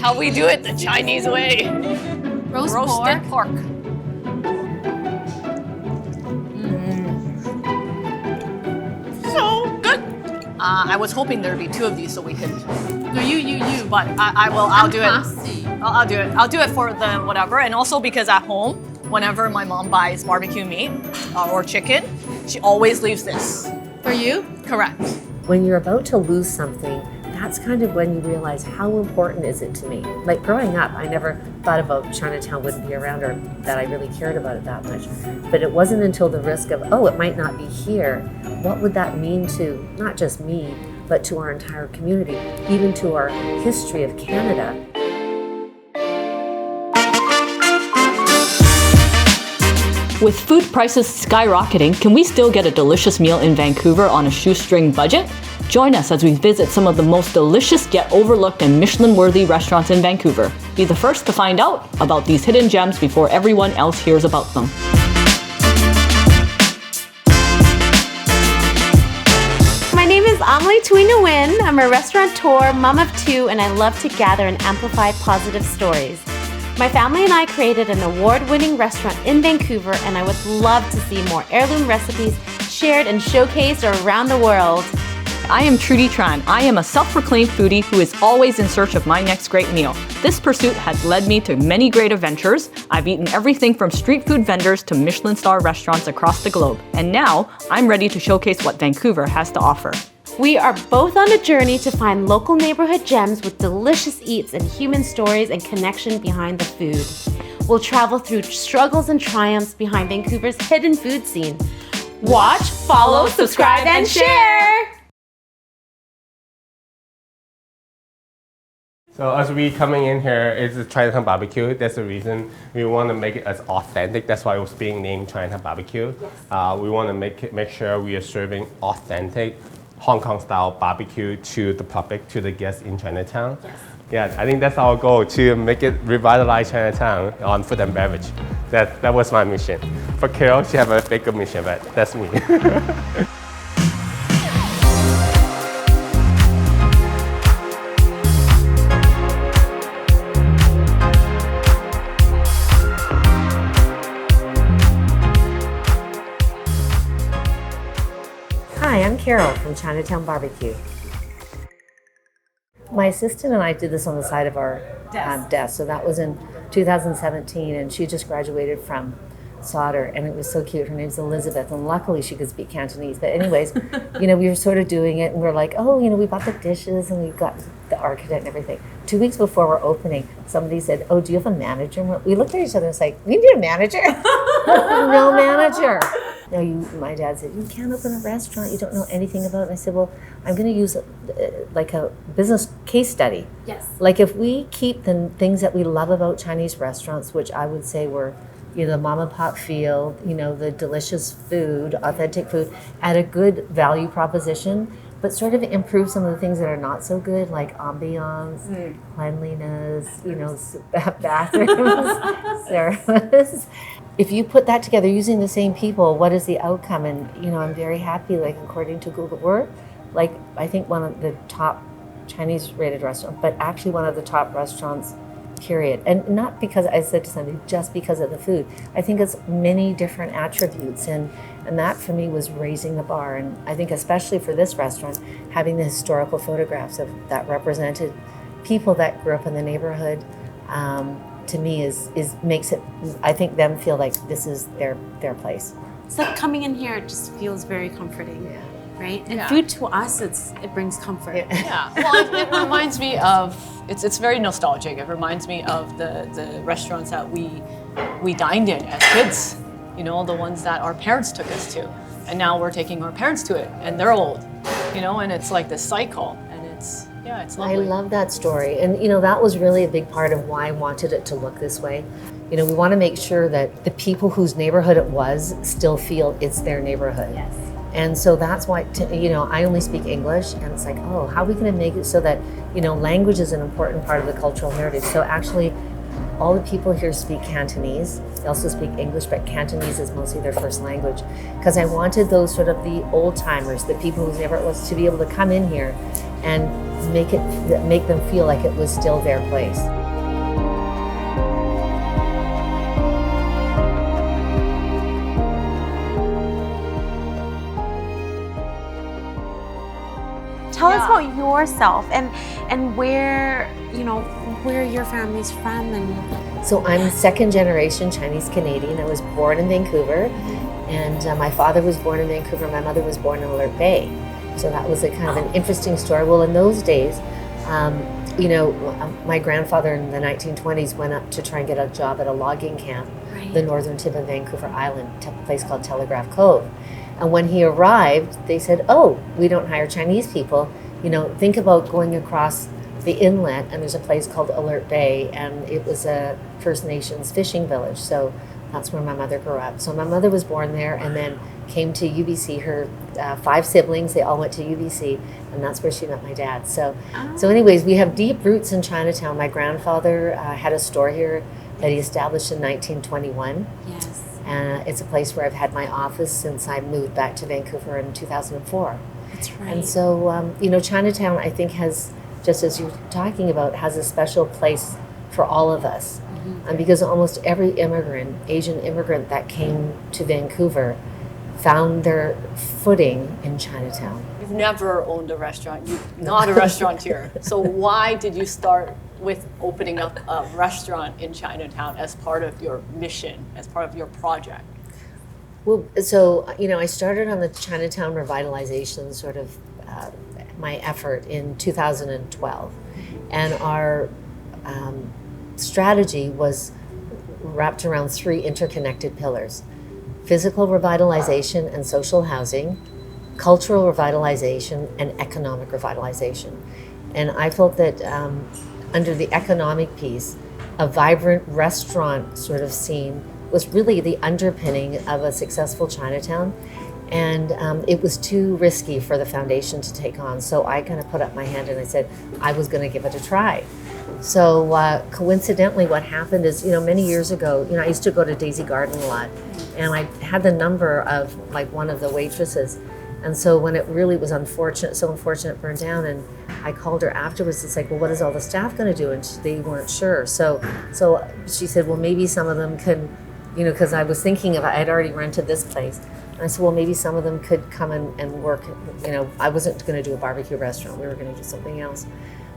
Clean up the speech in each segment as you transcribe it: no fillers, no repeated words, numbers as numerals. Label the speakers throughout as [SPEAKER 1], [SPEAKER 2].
[SPEAKER 1] how we do it the Chinese way. Roasted pork. So good. I was hoping there'd be two of these so we could.
[SPEAKER 2] No, you.
[SPEAKER 1] But I'll do it.
[SPEAKER 2] Classy.
[SPEAKER 1] I'll do it. I'll do it for the whatever, and also because at home, whenever my mom buys barbecue meat or chicken, she always leaves this.
[SPEAKER 2] For you?
[SPEAKER 1] Correct.
[SPEAKER 3] When you're about to lose something, that's kind of when you realize how important is it to me. Like growing up, I never thought about Chinatown wouldn't be around or that I really cared about it that much. But it wasn't until the risk of, oh, it might not be here. What would that mean to not just me, but to our entire community, even to our history of Canada?
[SPEAKER 4] With food prices skyrocketing, can we still get a delicious meal in Vancouver on a shoestring budget? Join us as we visit some of the most delicious yet overlooked and Michelin-worthy restaurants in Vancouver. Be the first to find out about these hidden gems before everyone else hears about them.
[SPEAKER 5] My name is Amelie Tuina Nguyen. I'm a restaurateur, mom of two, and I love to gather and amplify positive stories. My family and I created an award-winning restaurant in Vancouver, and I would love to see more heirloom recipes shared and showcased around the world.
[SPEAKER 4] I am Trudy Tran. I am a self-proclaimed foodie who is always in search of my next great meal. This pursuit has led me to many great adventures. I've eaten everything from street food vendors to Michelin star restaurants across the globe. And now, I'm ready to showcase what Vancouver has to offer.
[SPEAKER 5] We are both on a journey to find local neighborhood gems with delicious eats and human stories and connection behind the food. We'll travel through struggles and triumphs behind Vancouver's hidden food scene. Watch, follow, subscribe, and share!
[SPEAKER 6] So as we coming in here, it's a Chinatown Barbecue. That's the reason we want to make it as authentic. That's why it was being named Chinatown Barbecue. Yes. We want to make sure we are serving authentic Hong Kong style barbecue to the public, to the guests in Chinatown. Yes. Yeah, I think that's our goal, to make it revitalize Chinatown on food and beverage. That was my mission. For Carol, she have a bigger mission, but that's me.
[SPEAKER 3] Hi, I'm Carol from Chinatown Barbecue. My assistant and I did this on the side of our desk. So that was in 2017, and she just graduated from Sauder, and it was so cute. Her name's Elizabeth, and luckily she could speak Cantonese. But anyways, we were sort of doing it, and we're like, oh, we bought the dishes, and we've got the architect and everything. 2 weeks before we're opening, somebody said, oh, do you have a manager? And we looked at each other and was like, we need a manager? No manager. No, my dad said, you can't open a restaurant, you don't know anything about it. And I said, well, I'm going to use like a business case study.
[SPEAKER 5] Yes.
[SPEAKER 3] Like if we keep the things that we love about Chinese restaurants, which I would say were, the mom and pop feel, the delicious food, authentic food, at a good value proposition, but sort of improve some of the things that are not so good, like ambiance, cleanliness, bathrooms, service. If you put that together using the same people, what is the outcome? And I'm very happy, like according to Google, we're like, I think one of the top Chinese rated restaurants, but actually one of the top restaurants, period. And not because I said to somebody, just because of the food. I think it's many different attributes, and that for me was raising the bar. And I think especially for this restaurant, having the historical photographs that represented people that grew up in the neighborhood, to me is makes it, I think, them feel like this is their place.
[SPEAKER 5] So coming in here just feels very comforting.
[SPEAKER 3] Yeah.
[SPEAKER 5] Right? And food to us, it brings comfort.
[SPEAKER 1] Yeah. Well, it reminds me of, it's very nostalgic. It reminds me of the restaurants that we dined in as kids. The ones that our parents took us to. And now we're taking our parents to it, and they're old. And it's like this cycle, and it's lovely.
[SPEAKER 3] I love that story. And that was really a big part of why I wanted it to look this way. We want to make sure that the people whose neighborhood it was still feel it's their neighborhood.
[SPEAKER 5] Yes.
[SPEAKER 3] And so that's why, I only speak English, and it's like, oh, how are we going to make it so that, language is an important part of the cultural heritage. So actually all the people here speak Cantonese. They also speak English, but Cantonese is mostly their first language. Because I wanted those sort of the old timers, the people who never was, to be able to come in here and make them feel like it was still their place.
[SPEAKER 5] Tell us about yourself and where, you know, where your family's from. And
[SPEAKER 3] So I'm second generation Chinese Canadian. I was born in Vancouver, and my father was born in Vancouver. My mother was born in Alert Bay. So that was a kind of an interesting story. Well, in those days, you know, my grandfather in the 1920s went up to try and get a job at a logging camp, the northern tip of Vancouver Island, a place called Telegraph Cove. And when he arrived, they said, "Oh, we don't hire Chinese people. You know, think about going across the inlet, and there's a place called Alert Bay, and it was a First Nations fishing village." So that's where my mother grew up. So my mother was born there and then came to UBC. Her 5 siblings, they all went to UBC, and that's where she met my dad. So anyways, we have deep roots in Chinatown. My grandfather had a store here that he established in 1921.
[SPEAKER 5] yes.
[SPEAKER 3] It's a place where I've had my office since I moved back to Vancouver in 2004.
[SPEAKER 5] That's right.
[SPEAKER 3] And so, you know, Chinatown, I think, has, just as you're talking about, has a special place for all of us. And because almost every immigrant, Asian immigrant that came to Vancouver found their footing in Chinatown.
[SPEAKER 1] You've never owned a restaurant. You're not a restaurateur. So why did you start with opening up a restaurant in Chinatown as part of your mission, as part of your project?
[SPEAKER 3] Well, so, you know, I started on the Chinatown Revitalization sort of my effort in 2012. And our strategy was wrapped around 3 interconnected pillars: physical revitalization and social housing, cultural revitalization, and economic revitalization. And I felt that under the economic piece, a vibrant restaurant sort of scene was really the underpinning of a successful Chinatown. And it was too risky for the foundation to take on. So I kind of put up my hand and I said I was going to give it a try. So coincidentally, what happened is, you know, many years ago, you know, I used to go to Daisy Garden a lot, and I had the number of like one of the waitresses. And so when it really was so unfortunate, burned down, and I called her afterwards. It's like, well, what is all the staff going to do? And they weren't sure. So she said, well, maybe some of them can, you know, because I was thinking of, I had already rented this place. And I said, well, maybe some of them could come and work. You know, I wasn't going to do a barbecue restaurant. We were going to do something else.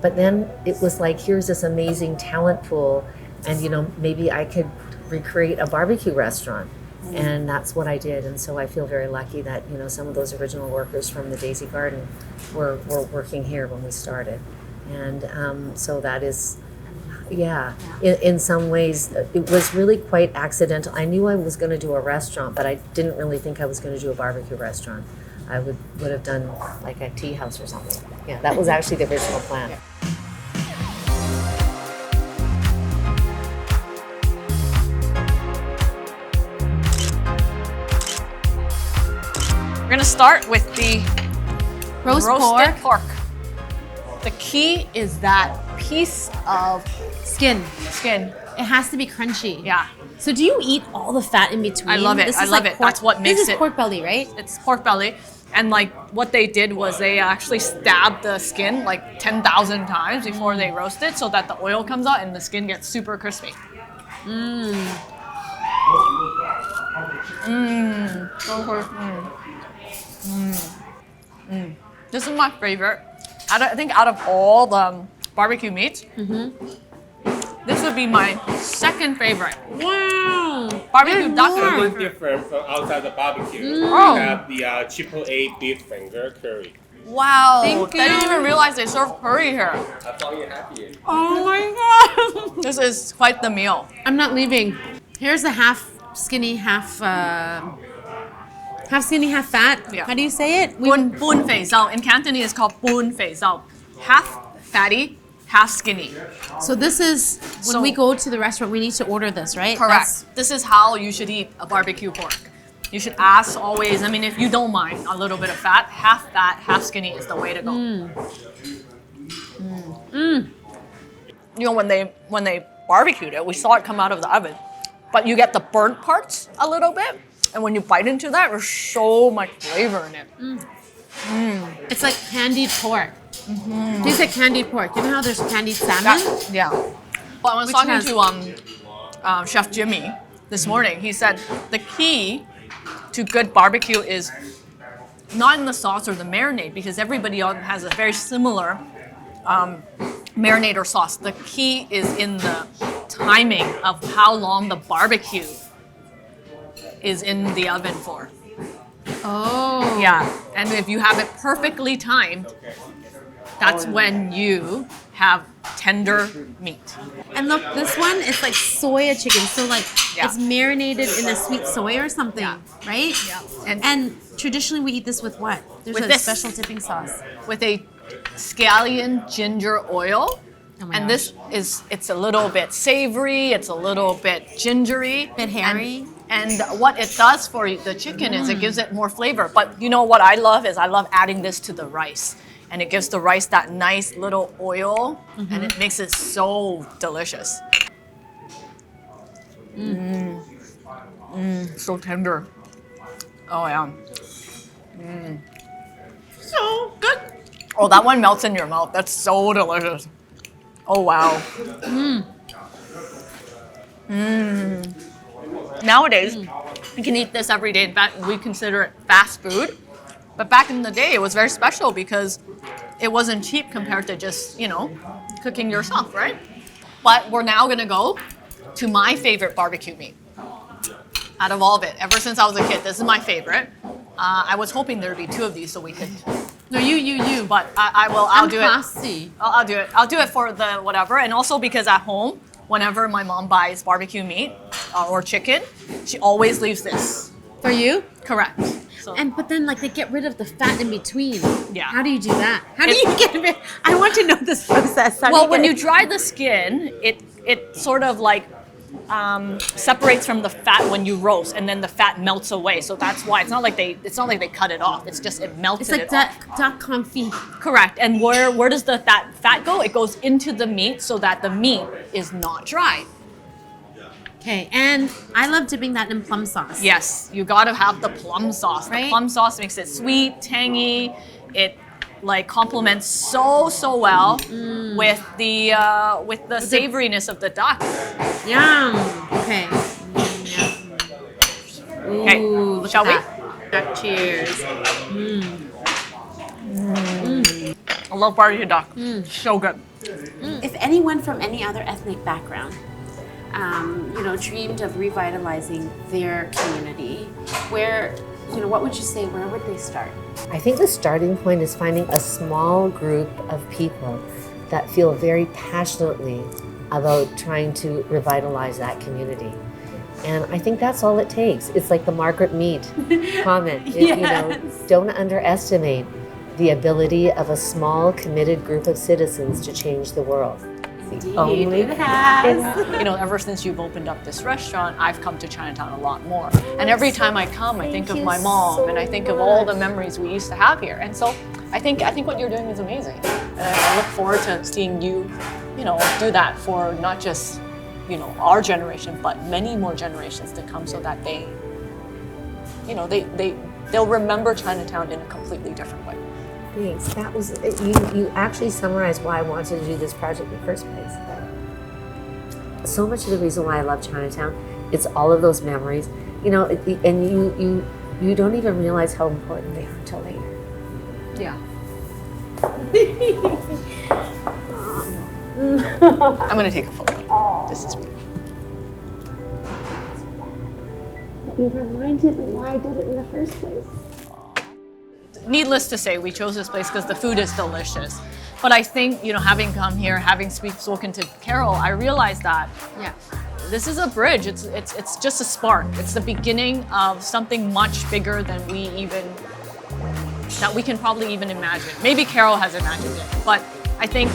[SPEAKER 3] But then it was like, here's this amazing talent pool, and, you know, maybe I could recreate a barbecue restaurant. And that's what I did. And so I feel very lucky that, you know, some of those original workers from the Daisy Garden were working here when we started. And so that is, in some ways, it was really quite accidental. I knew I was going to do a restaurant, but I didn't really think I was going to do a barbecue restaurant. I would have done like a tea house or something. Yeah, that was actually the original plan.
[SPEAKER 1] We're gonna start with the
[SPEAKER 5] Roasted
[SPEAKER 1] pork. The key is that piece of
[SPEAKER 5] skin.
[SPEAKER 1] skin.
[SPEAKER 5] It has to be crunchy.
[SPEAKER 1] Yeah,
[SPEAKER 5] So do you eat all the fat in between?
[SPEAKER 1] I love it.
[SPEAKER 5] This
[SPEAKER 1] I
[SPEAKER 5] is
[SPEAKER 1] love
[SPEAKER 5] like
[SPEAKER 1] it. That's what makes
[SPEAKER 5] This is
[SPEAKER 1] it-
[SPEAKER 5] pork belly, right?
[SPEAKER 1] it's pork belly. And like what they did was they actually stabbed the skin like 10,000 times before they roast it so that the oil comes out and the skin gets super crispy. So crispy. This is my favorite. I think out of all the barbecue meats, this would be my second favorite.
[SPEAKER 5] Wow.
[SPEAKER 1] Barbecue duck.
[SPEAKER 6] Something different from outside the barbecue.
[SPEAKER 1] Oh.
[SPEAKER 6] We have the AAA beef finger curry.
[SPEAKER 1] Wow.
[SPEAKER 5] Thank
[SPEAKER 1] I didn't
[SPEAKER 5] you.
[SPEAKER 1] even realize they serve curry here.
[SPEAKER 6] I thought you happy.
[SPEAKER 5] Oh my god.
[SPEAKER 1] This is quite the meal.
[SPEAKER 5] I'm not leaving. Here's the half skinny, half skinny, half fat.
[SPEAKER 1] Yeah.
[SPEAKER 5] How do you say it?
[SPEAKER 1] Bun fei zao. In Cantonese, it's called bun fei zao. Half fatty, half skinny.
[SPEAKER 5] So this is when
[SPEAKER 1] So-
[SPEAKER 5] we go to the restaurant, we need to order this, right?
[SPEAKER 1] Correct. This is how you should eat a barbecue pork. You should ask always, I mean, if you don't mind a little bit of fat, half skinny is the way to go. You know, when they barbecued it. We saw it come out of the oven. But you get the burnt parts a little bit. And when you bite into that, there's so much flavor in it.
[SPEAKER 5] It's like candied pork. Tastes like candied pork. You know how there's candied salmon?
[SPEAKER 1] Yeah. But I was
[SPEAKER 5] Which
[SPEAKER 1] talking
[SPEAKER 5] has-
[SPEAKER 1] to Chef Jimmy this morning. He said the key to good barbecue is not in the sauce or the marinade, because everybody has a very similar marinade or sauce. The key is in the timing of how long the barbecue is in the oven for.
[SPEAKER 5] Oh.
[SPEAKER 1] Yeah, and if you have it perfectly timed, that's when you have tender meat.
[SPEAKER 5] And look, this one is like soya chicken. So like
[SPEAKER 1] Yeah.
[SPEAKER 5] it's marinated in a sweet soy or something,
[SPEAKER 1] Yeah.
[SPEAKER 5] right?
[SPEAKER 1] Yeah.
[SPEAKER 5] And traditionally we eat this with what? There's
[SPEAKER 1] With
[SPEAKER 5] a
[SPEAKER 1] this.
[SPEAKER 5] special dipping sauce.
[SPEAKER 1] With a scallion ginger oil.
[SPEAKER 5] Oh my
[SPEAKER 1] And
[SPEAKER 5] gosh.
[SPEAKER 1] it's a little bit savory, it's a little bit gingery.
[SPEAKER 5] Bit hairy.
[SPEAKER 1] And what it does for the chicken is it gives it more flavor. But you know what I love is I love adding this to the rice. And it gives the rice that nice little oil, and it makes it so delicious. So tender. Oh yeah. So good. Oh, that one melts in your mouth. That's so delicious. Oh wow. Nowadays, you can eat this every day. In fact, we consider it fast food. But back in the day, it was very special because it wasn't cheap compared to just, cooking yourself, right? But we're now gonna go to my favorite barbecue meat. Out of all of it, ever since I was a kid, this is my favorite. I was hoping there'd be two of these so we could.
[SPEAKER 5] No, you.
[SPEAKER 1] But I'll do it.
[SPEAKER 5] Classy.
[SPEAKER 1] I'll do it. I'll do it for the whatever, and also because at home, whenever my mom buys barbecue meat or chicken, she always leaves this.
[SPEAKER 5] For you?
[SPEAKER 1] Correct. So
[SPEAKER 5] But then like they get rid of the fat in between.
[SPEAKER 1] Yeah.
[SPEAKER 5] How do you do that? How do you get rid? I want to know this process. How do
[SPEAKER 1] well, when
[SPEAKER 5] get
[SPEAKER 1] you dry the skin, it sort of like separates from the fat when you roast, and then the fat melts away. So that's why it's not like they cut it off. It's just it melted
[SPEAKER 5] It's like
[SPEAKER 1] it off.
[SPEAKER 5] duck confit.
[SPEAKER 1] Correct. And where does that fat go? It goes into the meat so that the meat is not dry.
[SPEAKER 5] Okay, and I love dipping that in plum sauce.
[SPEAKER 1] Yes, you gotta have the plum sauce.
[SPEAKER 5] Right?
[SPEAKER 1] The plum sauce makes it sweet, tangy. It like complements so well with the savoriness of the duck.
[SPEAKER 5] Yum. Okay.
[SPEAKER 1] Okay,
[SPEAKER 5] Ooh, look
[SPEAKER 1] shall we?
[SPEAKER 5] at that. Cheers.
[SPEAKER 1] I love barbecue duck. So good.
[SPEAKER 5] If anyone from any other ethnic background, dreamed of revitalizing their community, what would you say? Where would they start?
[SPEAKER 3] I think the starting point is finding a small group of people that feel very passionately about trying to revitalize that community. And I think that's all it takes. It's like the Margaret Mead comment. Don't underestimate the ability of a small, committed group of citizens to change the world.
[SPEAKER 5] Indeed, it has.
[SPEAKER 1] Ever since you've opened up this restaurant, I've come to Chinatown a lot more. And every time I come, I think of my mom, and I think of all the memories we used to have here. And so I think what you're doing is amazing. And I look forward to seeing you, do that for not just, our generation, but many more generations to come, so that they, they'll remember Chinatown in a completely different way.
[SPEAKER 3] Thanks. That was you actually summarized why I wanted to do this project in the first place. So much of the reason why I love Chinatown, it's all of those memories, and you don't even realize how important they are until later.
[SPEAKER 1] Yeah. I'm gonna take a photo. This is me.
[SPEAKER 3] You reminded me why I did it in the first place.
[SPEAKER 1] Needless to say, we chose this place because the food is delicious. But I think, having come here, having spoken to Carol, I realized that this is a bridge. It's just a spark. It's the beginning of something much bigger than that we can probably even imagine. Maybe Carol has imagined it, but I think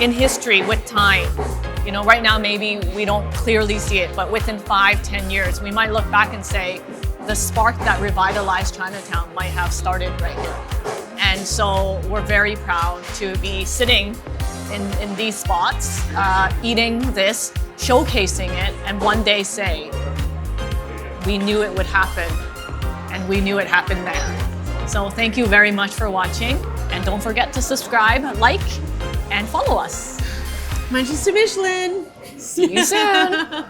[SPEAKER 1] in history, with time, right now maybe we don't clearly see it, but within 5-10 years, we might look back and say, the spark that revitalized Chinatown might have started right here. And so we're very proud to be sitting in these spots, eating this, showcasing it, and one day say, we knew it would happen, and we knew it happened there. So thank you very much for watching, and don't forget to subscribe, like, and follow us.
[SPEAKER 5] Munchies to Michelin.
[SPEAKER 1] See you soon.